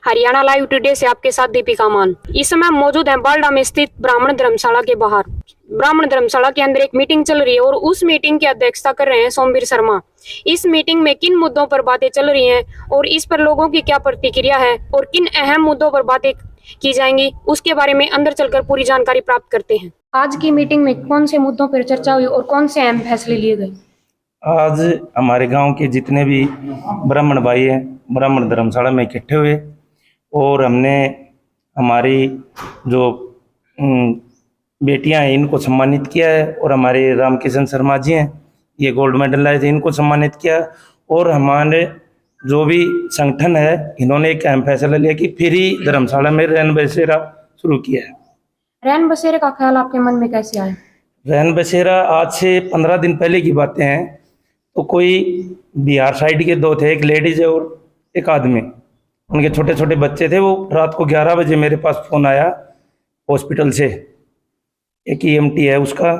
Haryana live today से आपके साथ दीपिका मान। इस समय हम मौजूद हैं बालडा में स्थित ब्राह्मण धर्मशाला के बाहर। ब्राह्मण धर्मशाला के अंदर एक मीटिंग चल रही है और उस मीटिंग की अध्यक्षता कर रहे हैं सोमवीर शर्मा। इस मीटिंग में किन मुद्दों पर बातें चल रही हैं और इस पर लोगों की क्या प्रतिक्रिया है और किन अहम मुद्दों पर बातें की जाएंगी, उसके बारे में अंदर चलकर पूरी जानकारी प्राप्त करते हैं। आज की मीटिंग में कौन से मुद्दों पर चर्चा हुई और कौन से अहम फैसले लिए गए? आज हमारे गांव के जितने भी ब्राह्मण भाई हैं ब्राह्मण धर्मशाला में इकट्ठे हुए और हमने हमारी जो बेटियां हैं इनको सम्मानित किया है और हमारे रामकिशन शर्मा जी हैं ये गोल्ड मेडल लाए थे इनको सम्मानित किया। और हमारे जो भी संगठन है इन्होंने एक अहम फैसला लिया कि फ्री धर्मशाला में रैन बसेरा शुरू किया है। रैन बसेरे का ख्याल आपके मन में कैसे आया? रैन बसेरा आज से 15 दिन पहले की बातें हैं। तो कोई बिहार साइड के दो थे, एक लेडीज और एक आदमी, उनके छोटे छोटे बच्चे थे। वो रात को 11 बजे मेरे पास फ़ोन आया हॉस्पिटल से, एक EMT है उसका।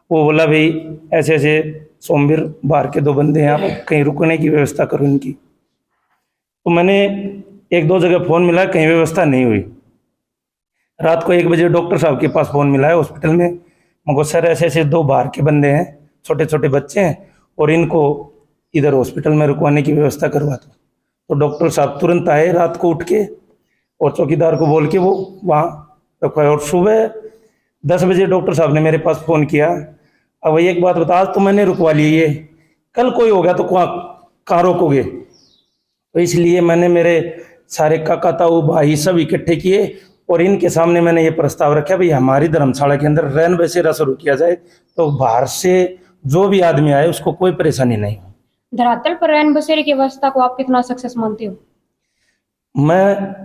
वो बोला भाई ऐसे ऐसे सोमवीर बाहर के 2 बंदे हैं, आप कहीं रुकने की व्यवस्था करो इनकी। तो मैंने 1-2 जगह फ़ोन मिला, कहीं व्यवस्था नहीं हुई। रात को 1 बजे डॉक्टर साहब के पास फ़ोन मिला है हॉस्पिटल में। मगर सर ऐसे ऐसे 2 बाहर के बंदे हैं, छोटे छोटे बच्चे हैं और इनको इधर हॉस्पिटल में रुकवाने की व्यवस्था करवा दो। तो डॉक्टर साहब तुरंत आए रात को उठ के और चौकीदार को बोल के वो वहाँ रखवाए। और सुबह 10 बजे डॉक्टर साहब ने मेरे पास फ़ोन किया, अब वही एक बात बता, आज तो मैंने रुकवा ली, ये कल कोई हो गया तो कहाँ रोकोगे? तो इसलिए मैंने मेरे सारे काका ताऊ भाई सब इकट्ठे किए और इनके सामने मैंने ये प्रस्ताव रखा भाई हमारी धर्मशाला के अंदर रैन बसेरा शुरू किया जाए तो बाहर से जो भी आदमी आए उसको कोई परेशानी नहीं हो। धरातल पर रैन बसेरे की व्यवस्था को आप कितना सक्सेस मानते हो? मैं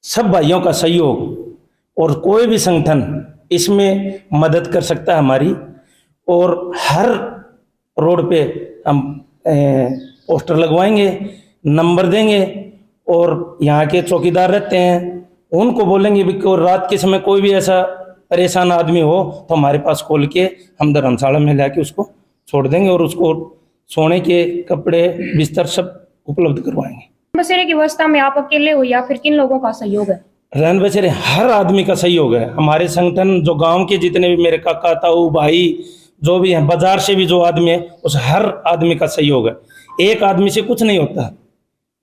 सब भाइयों का सहयोग और कोई भी संगठन इसमें मदद कर सकता है हमारी। और हर रोड पे हम पोस्टर लगवाएंगे, नंबर देंगे और यहाँ के चौकीदार रहते हैं उनको बोलेंगे भी कि रात के समय कोई भी ऐसा परेशान आदमी हो तो हमारे पास खोल के हम धर्मशाला में लाके उसको छोड़ देंगे और उसको सोने के कपड़े बिस्तर सब उपलब्ध करवाएंगे। बसेरे की व्यवस्था में आप अकेले हो या फिर किन लोगों का सहयोग है? रैन बसेरे हर आदमी का सहयोग है। हमारे संगठन जो गांव के जितने भी मेरे काका ताऊ भाई जो भी हैं, बाजार से भी जो आदमी है, उस हर आदमी का सहयोग है। एक आदमी से कुछ नहीं होता।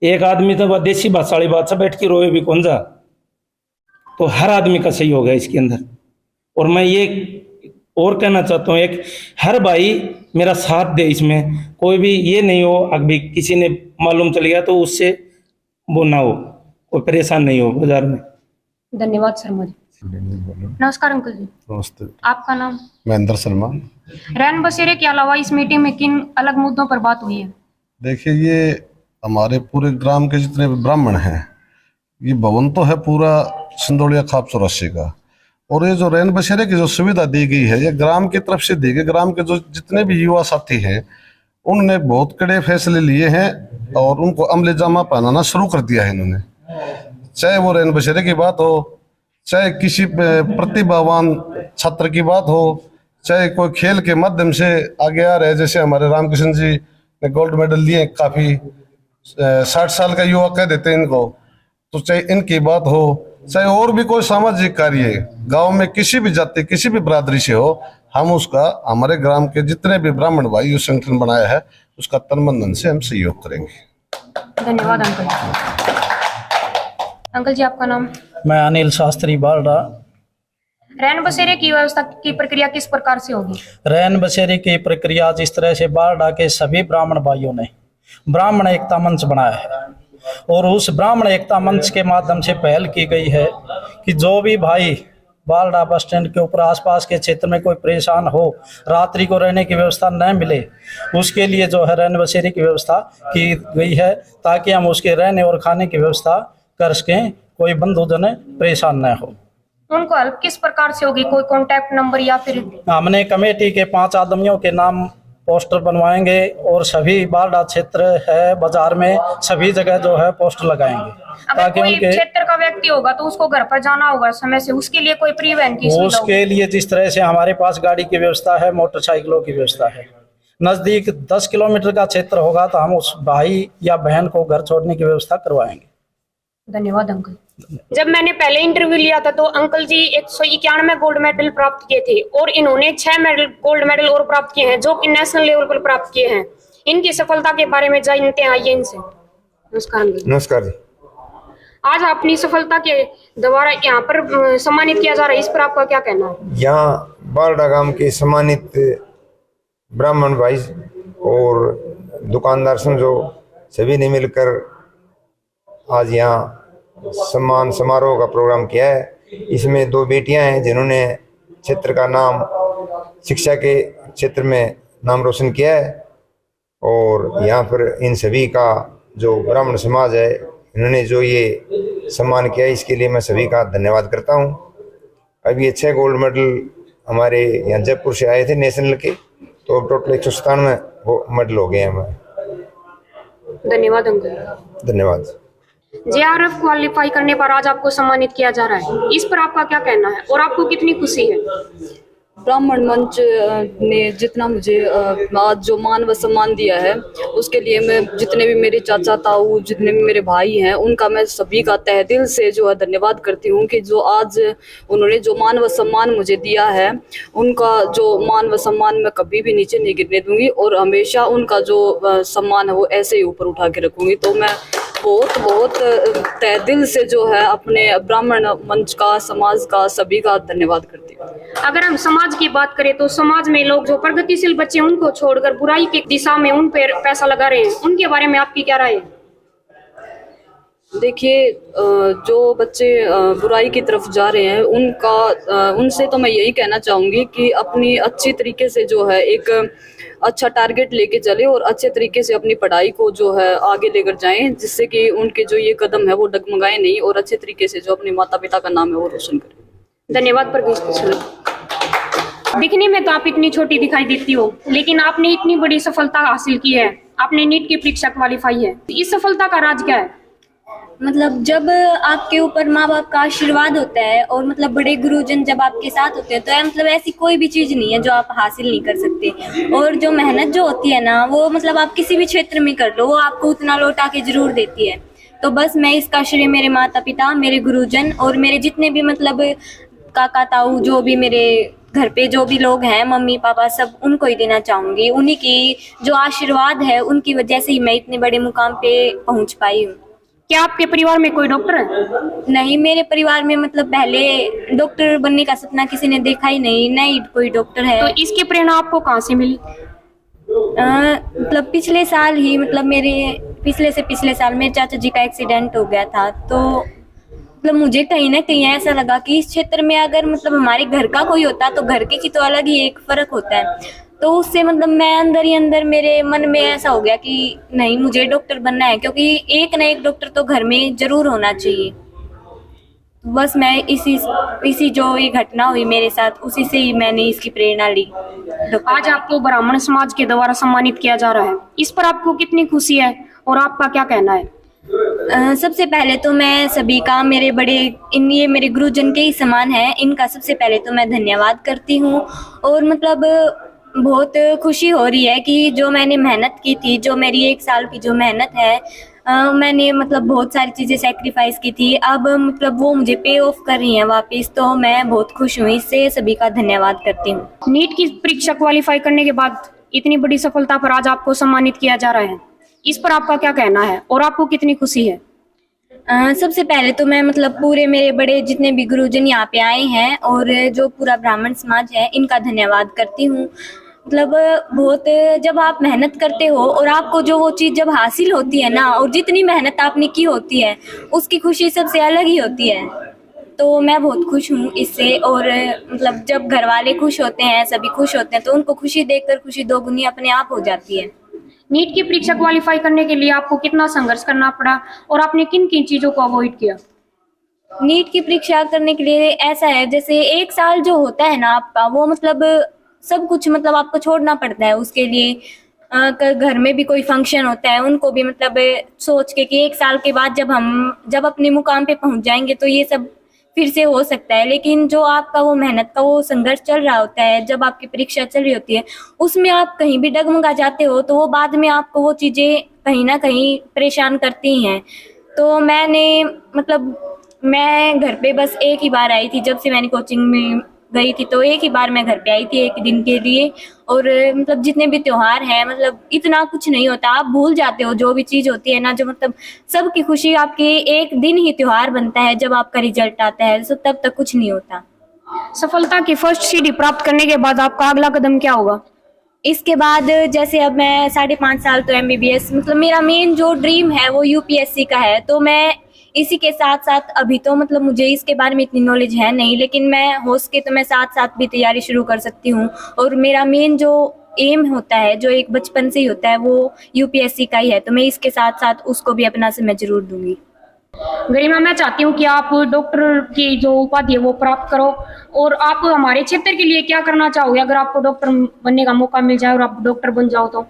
एक आदमी तो देसी भाषाड़ी बादशाह बैठ के रोए भी कौन जा। तो हर आदमी का सहयोग है इसके अंदर। और मैं ये और कहना चाहता हूँ, एक हर भाई मेरा साथ दे इसमें, कोई भी ये नहीं हो अभी किसी ने मालूम चल गया तो उससे वो ना हो, कोई परेशान नहीं हो बाजार में। धन्यवाद शर्मा जी। नमस्कार अंकल जी। नमस्ते। आपका नाम? महेंद्र शर्मा। रैन बसेरे के अलावा इस मीटिंग में किन अलग मुद्दों पर बात हुई है? देखिए ये हमारे पूरे ग्राम के जितने भी ब्राह्मण हैं, ये भवन तो है पूरा सिंदोलिया खाप चौरासी का, और ये जो रैन बसेरे की जो सुविधा दी गई है ये ग्राम की तरफ से दी गई। ग्राम के जो जितने भी युवा साथी हैं उन्होंने बहुत कड़े फैसले लिए हैं और उनको अमले जामा पहनाना शुरू कर दिया है इन्होंने। चाहे वो रैन बसेरे की बात हो, चाहे किसी प्रतिभावान छात्र की बात हो, चाहे कोई खेल के माध्यम से आगे आ रहे, जैसे हमारे रामकिशन जी ने गोल्ड मेडल लिए, काफ़ी 60 साल का युवा कह देते हैं इनको। तो चाहे इनकी बात हो, चाहे और भी कोई सामाजिक कार्य गांव में किसी भी जाति किसी भी बरादरी से हो, हम उसका हमारे ग्राम के जितने भी ब्राह्मण भाई जो संगठन बनाया है उसका तन मन धन से हम सहयोग करेंगे। धन्यवाद अंकल। अंकल जी आपका नाम? मैं अनिल शास्त्री बालडा। रैन बसेरे की व्यवस्था की प्रक्रिया किस प्रकार से होगी? रैन बसेरे की प्रक्रिया जिस तरह से बालडा के सभी ब्राह्मण भाइयों ने ब्राह्मण एकता मंच बनाया है और उस ब्राह्मण एकता मंच के माध्यम से पहल की गई है कि जो भी भाई बालडा बस स्टैंड के ऊपर आसपास के क्षेत्र में कोई परेशान हो, रात्रि को रहने की व्यवस्था न मिले, उसके लिए जो है रैन बसेरे की व्यवस्था की गई है ताकि हम उसके रहने और खाने की व्यवस्था कर सकें, कोई बंधुजन परेशान न हो। उनको हेल्प किस प्रकार से होगी? कोई कॉन्टैक्ट नंबर या फिर? हमने कमेटी के 5 आदमियों के नाम पोस्टर बनवाएंगे और सभी बालडा क्षेत्र है बाजार में सभी जगह जो है पोस्टर लगाएंगे ताकि कोई क्षेत्र का व्यक्ति होगा तो उसको घर पर जाना होगा समय से, उसके लिए कोई परिवहन की सुविधा? उसके लिए जिस तरह से हमारे पास गाड़ी की व्यवस्था है, मोटरसाइकिलों की व्यवस्था है। नजदीक 10 किलोमीटर का क्षेत्र होगा तो हम उस भाई या बहन को घर छोड़ने की व्यवस्था करवाएंगे। धन्यवाद अंकल। जब मैंने पहले इंटरव्यू लिया था तो अंकल जी 191 गोल्ड मेडल प्राप्त किए थे और इन्होंने 6 मेडल गोल्ड मेडल और प्राप्त किए हैं जो कि नेशनल लेवल पर प्राप्त किए हैं। इनकी सफलता के बारे में जानते हैं, आइए इनसे। नमस्कार अंकल। नमस्कार जी। आज अपनी सफलता के द्वारा यहाँ पर सम्मानित किया जा रहा है, इस पर आपका क्या कहना है? यहाँ बारडा गांव के सम्मानित ब्राह्मण भाई और दुकानदार समझो सभी ने मिलकर आज यहाँ सम्मान समारोह का प्रोग्राम किया है। इसमें 2 बेटियां हैं जिन्होंने क्षेत्र का नाम, शिक्षा के क्षेत्र में नाम रोशन किया है और यहाँ पर इन सभी का जो ब्राह्मण समाज है इन्होंने जो ये सम्मान किया है इसके लिए मैं सभी का धन्यवाद करता हूँ। अभी ये 6 गोल्ड मेडल हमारे यहाँ जयपुर से आए थे नेशनल के, तो टोटल 197 मेडल हो गए हैं हमारे। धन्यवाद अंकल। धन्यवाद। JRF क्वालिफाई करने पर आज आपको सम्मानित किया जा रहा है, इस पर आपका क्या कहना है और आपको कितनी खुशी है? ब्राह्मण मंच ने जितना मुझे आज जो मान व सम्मान दिया है उसके लिए मैं जितने भी मेरे चाचा ताऊ, जितने भी मेरे भाई हैं, उनका मैं सभी का तहे दिल से जो है धन्यवाद करती हूँ कि जो आज उन्होंने जो मान व सम्मान मुझे दिया है उनका जो मान व सम्मान मैं कभी भी नीचे नहीं गिरने दूंगी और हमेशा उनका जो सम्मान है वो ऐसे ही ऊपर उठा के रखूंगी। तो मैं बहुत तहे दिल से जो है अपने ब्राह्मण मंच का, समाज का, सभी का धन्यवाद करती हूँ। अगर हम समाज की बात करें तो समाज में लोग जो प्रगतिशील बच्चे उनको छोड़कर बुराई की दिशा में उन पर पैसा लगा रहे हैं, उनके बारे में आपकी क्या राय है? देखिए, जो बच्चे बुराई की तरफ जा रहे हैं उनसे तो मैं यही कहना चाहूँगी कि अपनी अच्छी तरीके से जो है एक अच्छा टारगेट लेके चले और अच्छे तरीके से अपनी पढ़ाई को जो है आगे लेकर जाएं, जिससे कि उनके जो ये कदम है वो डगमगाए नहीं और अच्छे तरीके से जो अपने माता पिता का नाम है वो रोशन करें। धन्यवाद प्रवेश किशोर। दिखने में तो आप इतनी छोटी दिखाई देती हो, लेकिन आपने इतनी बड़ी सफलता हासिल की है। आपने नीट की परीक्षा क्वालिफाई है, इस सफलता का राज क्या है? मतलब जब आपके ऊपर माँ बाप का आशीर्वाद होता है और मतलब बड़े गुरुजन जब आपके साथ होते हैं तो मतलब ऐसी कोई भी चीज़ नहीं है जो आप हासिल नहीं कर सकते। और जो मेहनत जो होती है ना वो मतलब आप किसी भी क्षेत्र में कर लो वो आपको उतना लौटा के जरूर देती है। तो बस मैं इसका श्रेय मेरे माता पिता, मेरे गुरुजन और मेरे जितने भी मतलब काका ताऊ, जो भी मेरे घर पे जो भी लोग हैं, मम्मी पापा, सब उनको ही देना चाहूँगी। उन्हीं की जो आशीर्वाद है उनकी वजह से ही मैं इतने बड़े मुकाम पे पहुँच पाई हूँ। क्या आपके परिवार में कोई डॉक्टर है? नहीं, मेरे परिवार में मतलब पहले डॉक्टर बनने का सपना किसी ने देखा ही नहीं कोई डॉक्टर है। तो इसकी प्रेरणा आपको कहाँ से मिली? मतलब पिछले साल ही मतलब पिछले साल मेरे चाचा जी का एक्सीडेंट हो गया था। तो मतलब मुझे कहीं ना कहीं ऐसा लगा कि इस क्षेत्र में अगर मतलब हमारे घर का कोई होता तो घर के की तो अलग ही एक फर्क होता है। तो उससे मतलब मैं अंदर ही अंदर मेरे मन में ऐसा हो गया कि नहीं, मुझे डॉक्टर बनना है, क्योंकि एक ना एक डॉक्टर तो घर में जरूर होना चाहिए। बस मैं इसी जो ये घटना हुई मेरे साथ उसी से ही मैंने इसकी प्रेरणा ली। आज आपको ब्राह्मण समाज के द्वारा सम्मानित किया जा रहा है, इस पर आपको कितनी खुशी है और आपका क्या कहना है? सबसे पहले तो मैं सभी का, ये मेरे गुरुजन के ही समान है, इनका सबसे पहले तो मैं धन्यवाद करती हूँ। और मतलब बहुत खुशी हो रही है कि जो मैंने मेहनत की थी, जो मेरी 1 साल की जो मेहनत है, मैंने मतलब बहुत सारी चीज़ें सेक्रीफाइस की थी, अब मतलब वो मुझे पे ऑफ कर रही हैं वापस। तो मैं बहुत खुश हूँ, इससे सभी का धन्यवाद करती हूँ। नीट की परीक्षा क्वालिफाई करने के बाद इतनी बड़ी सफलता पर आज आपको सम्मानित किया जा रहा है, इस पर आपका क्या कहना है और आपको कितनी खुशी है? सबसे पहले तो मैं मतलब पूरे मेरे बड़े जितने भी गुरुजन यहाँ पे आए हैं और जो पूरा ब्राह्मण समाज है, इनका धन्यवाद करती हूँ। मतलब बहुत जब आप मेहनत करते हो और आपको जो वो चीज़ जब हासिल होती है ना, और जितनी मेहनत आपने की होती है उसकी खुशी सबसे अलग ही होती है। तो मैं बहुत खुश हूँ इससे। और मतलब जब घर वाले खुश होते हैं, सभी खुश होते हैं, तो उनको खुशी देखकर खुशी दोगुनी अपने आप हो जाती है। नीट की परीक्षा क्वालिफाई करने के लिए आपको कितना संघर्ष करना पड़ा और आपने किन किन चीज़ों को अवॉइड किया? नीट की परीक्षा करने के लिए ऐसा है, जैसे 1 साल जो होता है ना आपका, वो मतलब सब कुछ मतलब आपको छोड़ना पड़ता है उसके लिए। घर में भी कोई फंक्शन होता है, उनको भी मतलब सोच के कि 1 साल के बाद जब अपने मुकाम पे पहुंच जाएंगे तो ये सब फिर से हो सकता है। लेकिन जो आपका वो मेहनत का वो संघर्ष चल रहा होता है, जब आपकी परीक्षा चल रही होती है, उसमें आप कहीं भी डगमगा जाते हो तो वो बाद में आपको वो चीज़ें कहीं ना कहीं परेशान करती हैं। तो मैंने मतलब मैं घर पे बस एक ही बार आई थी, जब से मैंने कोचिंग में गई थी तो एक ही बार मैं घर पे आई थी, एक दिन के लिए। और मतलब जितने भी त्योहार हैं मतलब इतना कुछ नहीं होता, आप भूल जाते हो जो भी चीज़ होती है ना, जो मतलब सबकी खुशी आपकी एक दिन ही त्योहार बनता है जब आपका रिजल्ट आता है, तो तब तक कुछ नहीं होता। सफलता की फर्स्ट सीढ़ी प्राप्त करने के बाद आपका अगला कदम क्या होगा? इसके बाद जैसे अब मैं 5.5 साल तो MBBS मतलब मेरा मेन जो ड्रीम है वो UPSC का है, तो मैं इसी के साथ साथ अभी तो मतलब मुझे इसके बारे में इतनी नॉलेज है नहीं, लेकिन मैं हो सके तो मैं साथ साथ भी तैयारी शुरू कर सकती हूँ। और मेरा मेन जो एम होता है जो एक बचपन से ही होता है वो UPSC का ही है, तो मैं इसके साथ साथ उसको भी अपना समय जरूर दूंगी। गरिमा, मैं चाहती हूँ कि आप डॉक्टर की जो उपाधि है वो प्राप्त करो, और आप हमारे क्षेत्र के लिए क्या करना चाहोगे अगर आपको डॉक्टर बनने का मौका मिल जाए और आप डॉक्टर बन जाओ तो?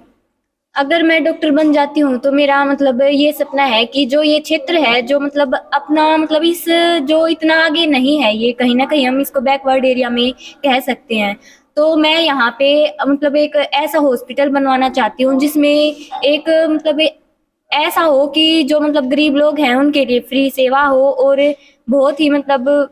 अगर मैं डॉक्टर बन जाती हूँ तो मेरा मतलब ये सपना है कि जो ये क्षेत्र है जो मतलब अपना मतलब इस जो इतना आगे नहीं है, ये कहीं ना कहीं हम इसको बैकवर्ड एरिया में कह सकते हैं, तो मैं यहाँ पे मतलब एक ऐसा हॉस्पिटल बनवाना चाहती हूँ जिसमें एक मतलब ऐसा हो कि जो मतलब गरीब लोग हैं उनके लिए फ्री सेवा हो, और बहुत ही मतलब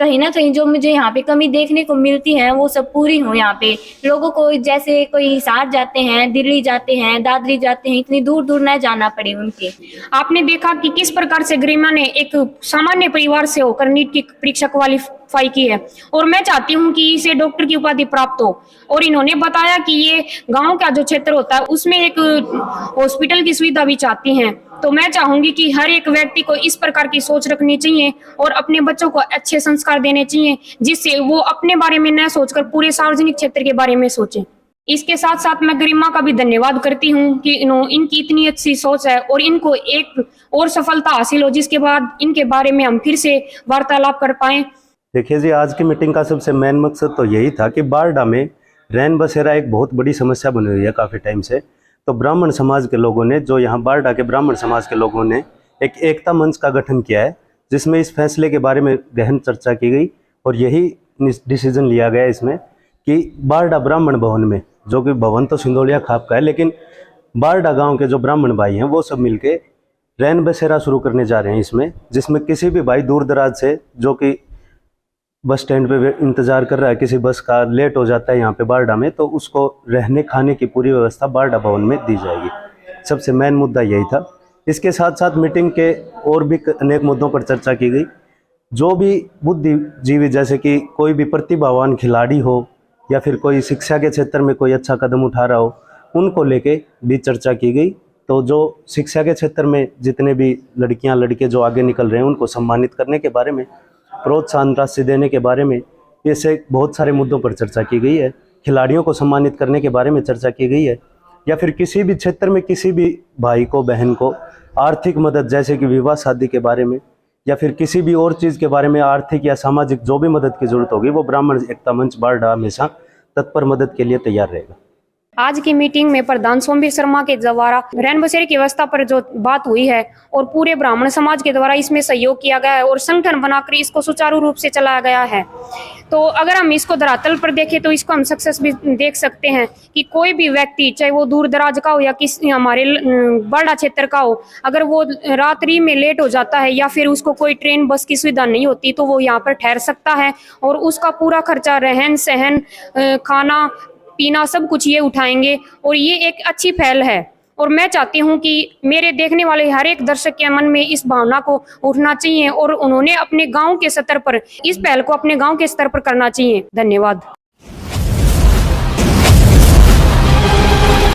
कहीं ना कहीं जो मुझे यहाँ पे कमी देखने को मिलती है वो सब पूरी हो। यहाँ पे लोगों को जैसे कोई हिसार जाते हैं, दिल्ली जाते हैं, दादरी जाते हैं, इतनी दूर दूर न जाना पड़े उनके। आपने देखा कि किस प्रकार से गरिमा ने एक सामान्य परिवार से होकर नीट की परीक्षा क्वालिफाई की है, और मैं चाहती हूँ कि इसे डॉक्टर की उपाधि प्राप्त हो। और इन्होंने बताया कि ये गांव का जो क्षेत्र होता है उसमें एक हॉस्पिटल की सुविधा भी चाहती हैं। तो मैं चाहूंगी कि हर एक व्यक्ति को इस प्रकार की सोच रखनी चाहिए और अपने बच्चों को अच्छे संस्कार देने चाहिए, जिससे वो अपने बारे में न सोचकर पूरे सार्वजनिक क्षेत्र के बारे में सोचें। इसके साथ साथ मैं गरिमा का भी धन्यवाद करती हूँ कि इनकी इतनी अच्छी सोच है और इनको एक और सफलता हासिल हो, जिसके बाद इनके बारे में हम फिर से वार्तालाप कर पाए। देखिए जी, आज की मीटिंग का सबसे मेन मकसद तो यही था कि बारडा में रैन बसेरा एक बहुत बड़ी समस्या बनी हुई है काफ़ी टाइम से। तो ब्राह्मण समाज के लोगों ने, जो यहाँ बारडा के ब्राह्मण समाज के लोगों ने एक एकता मंच का गठन किया है, जिसमें इस फैसले के बारे में गहन चर्चा की गई और यही डिसीजन लिया गया इसमें कि बारडा ब्राह्मण भवन में, जो कि भवन तो सिंदोलिया खाप का है, लेकिन बारडा गांव के जो ब्राह्मण भाई हैं वो सब मिलके रैन बसेरा शुरू करने जा रहे हैं इसमें, जिसमें किसी भी भाई दूर दराज से जो कि बस स्टैंड पे इंतज़ार कर रहा है, किसी बस का लेट हो जाता है यहाँ पे बारडा में, तो उसको रहने खाने की पूरी व्यवस्था बारडा भवन में दी जाएगी। सबसे मेन मुद्दा यही था। इसके साथ साथ मीटिंग के और भी अनेक मुद्दों पर चर्चा की गई। जो भी बुद्धिजीवी, जैसे कि कोई भी प्रतिभावान खिलाड़ी हो या फिर कोई शिक्षा के क्षेत्र में कोई अच्छा कदम उठा रहा हो, उनको लेके भी चर्चा की गई। तो जो शिक्षा के क्षेत्र में जितने भी लड़कियां लड़के जो आगे निकल रहे हैं उनको सम्मानित करने के बारे में, प्रोत्साहन राशि देने के बारे में, ऐसे बहुत सारे मुद्दों पर चर्चा की गई है। खिलाड़ियों को सम्मानित करने के बारे में चर्चा की गई है, या फिर किसी भी क्षेत्र में किसी भी भाई को बहन को आर्थिक मदद, जैसे कि विवाह शादी के बारे में या फिर किसी भी और चीज़ के बारे में, आर्थिक या सामाजिक जो भी मदद की जरूरत होगी, वो ब्राह्मण एकता मंच बारडा हमेशा तत्पर मदद के लिए तैयार रहेगा। आज की मीटिंग में प्रधान सोमवीर शर्मा के द्वारा रैन बसेरे की व्यवस्था पर जो बात हुई है और पूरे ब्राह्मण समाज के द्वारा इसमें सहयोग किया गया है और संगठन बनाकर इसको सुचारू रूप से चलाया गया है। तो अगर हम इसको धरातल पर देखें तो इसको हम सक्सेस भी देख सकते हैं कि कोई भी व्यक्ति, चाहे वो दूर दराज का हो या किसी हमारे बारडा क्षेत्र का हो, अगर वो रात्रि में लेट हो जाता है या फिर उसको कोई ट्रेन बस की सुविधा नहीं होती तो वो यहाँ पर ठहर सकता है और उसका पूरा खर्चा, रहन सहन, खाना पीना, सब कुछ ये उठाएंगे और ये एक अच्छी पहल है। और मैं चाहती हूँ कि मेरे देखने वाले हर एक दर्शक के मन में इस भावना को उठना चाहिए और उन्होंने अपने गांव के स्तर पर इस पहल को अपने गांव के स्तर पर करना चाहिए। धन्यवाद।